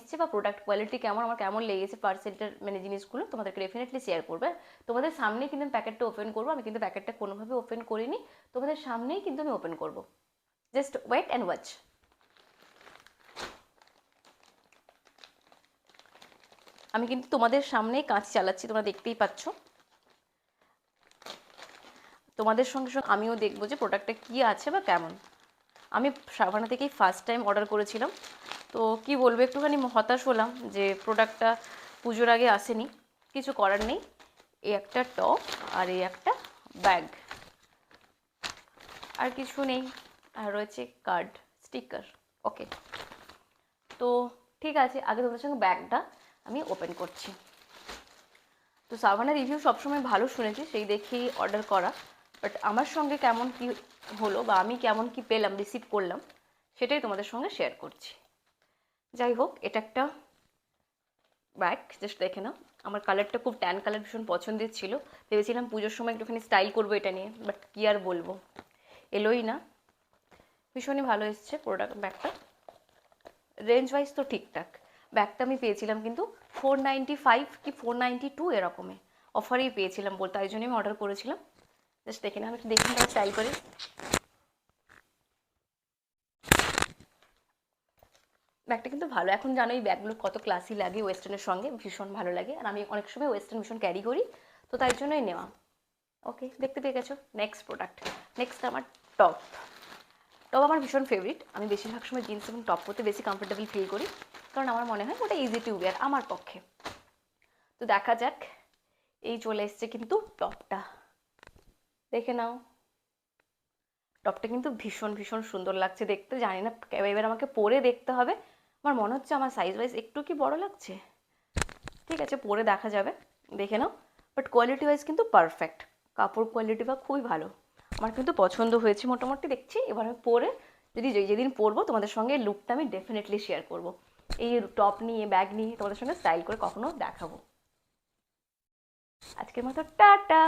এসছে বা product quality কেমন, আমার কেমন লেগেছে পার্সেলটার মানে জিনিসগুলো তোমাদেরকে ডেফিনেটলি শেয়ার করবে। তোমাদের সামনেই কিন্তু প্যাকেটটা ওপেন করবো, আমি কিন্তু প্যাকেটটা কোনোভাবে ওপেন করিনি, তোমাদের সামনেই কিন্তু আমি ওপেন করবো, জাস্ট ওয়েট অ্যান্ড ওয়াচ। আমি কিন্তু তোমাদের সামনেই কাঁচ চালাচ্ছি, তোমরা দেখতেই পাচ্ছ। তোমাদের সঙ্গে সঙ্গে আমিও দেখবো যে প্রোডাক্টটা কী আছে বা কেমন। আমি সাভানা থেকেই ফার্স্ট টাইম অর্ডার করেছিলাম, তো কি বলবো, একটুখানি হতাশ হলাম যে প্রোডাক্টটা পুজোর আগে আসেনি। কিছু করার নেই, এই একটা টপ আর এই একটা ব্যাগ, আর কিছু নেই। আর রয়েছে কার্ড স্টিকার। ওকে, তো ঠিক আছে, আগে তোমাদের সঙ্গে ব্যাগটা আমি ওপেন করছি। তো সাভানার রিভিউ সবসময় ভালো শুনেছি, সেই দেখেই অর্ডার করা, বাট আমার সঙ্গে কেমন কি হলো বা আমি কেমন কি পেলাম, রিসিভ করলাম, সেটাই তোমাদের সঙ্গে শেয়ার করছি। যাই হোক, এটা একটা ব্যাগ, জাস্ট দেখে নাও। আমার কালারটা খুব ট্যান কালার, ভীষণ পছন্দের ছিল, ভেবেছিলাম পুজোর সময় একটুখানি স্টাইল করবো এটা নিয়ে, বাট কী আর বলবো, এলোই না। ভীষণই ভালো এসছে প্রোডাক্ট, ব্যাগটা রেঞ্জ ওয়াইজ তো ঠিকঠাক। ব্যাগটা আমি পেয়েছিলাম কিন্তু 495 কি 492 এরকমে, অফারেই পেয়েছিলাম বলতে, তাই জন্যই আমি অর্ডার করেছিলাম। জাস্ট দেখে না, আমি একটু দেখি তারা স্টাইল করে। ব্যাগটা কিন্তু ভালো, এখন জানো এই ব্যাগগুলো কত ক্লাসি লাগে, ওয়েস্টার্নের সঙ্গে ভীষণ ভালো লাগে, আর আমি অনেক সময় ওয়েস্টার্ন ভীষণ ক্যারি করি, তো তাই জন্যই নেওয়া। ওকে, দেখতে পেয়ে গেছো নেক্সট প্রোডাক্ট। নেক্সট আমার টপ। টপ আমার ভীষণ ফেভারিট, আমি বেশিরভাগ সময় জিন্স এবং টপ পরতে বেশি কমফোর্টেবল ফিল করি, কারণ আমার মনে হয় ওটা ইজি টু ওয়্যার আমার পক্ষে। তো দেখা যাক, এই চলে এসছে কিন্তু টপটা, দেখে নাও। টপটা কিন্তু ভীষণ ভীষণ সুন্দর লাগছে দেখতে, জানি না এবার আমাকে পরে দেখতে হবে, আমার মনে হচ্ছে আমার সাইজ ওয়াইজ একটু কি বড় লাগছে, ঠিক আছে পরে দেখা যাবে, দেখে নাও। বাট কোয়ালিটি ওয়াইজ কিন্তু পারফেক্ট, কাপড় কোয়ালিটি বা খুবই ভালো, আমার কিন্তু পছন্দ হয়েছে মোটামুটি। দেখছি এবার আমি পরে, যদি যেদিন পরবো তোমাদের সঙ্গে লুকটা আমি ডেফিনেটলি শেয়ার করবো, এই টপ নিয়ে ব্যাগ নিয়ে তোমাদের সঙ্গে স্টাইল করে কখনো দেখাবো। আজকের মতো টাটা।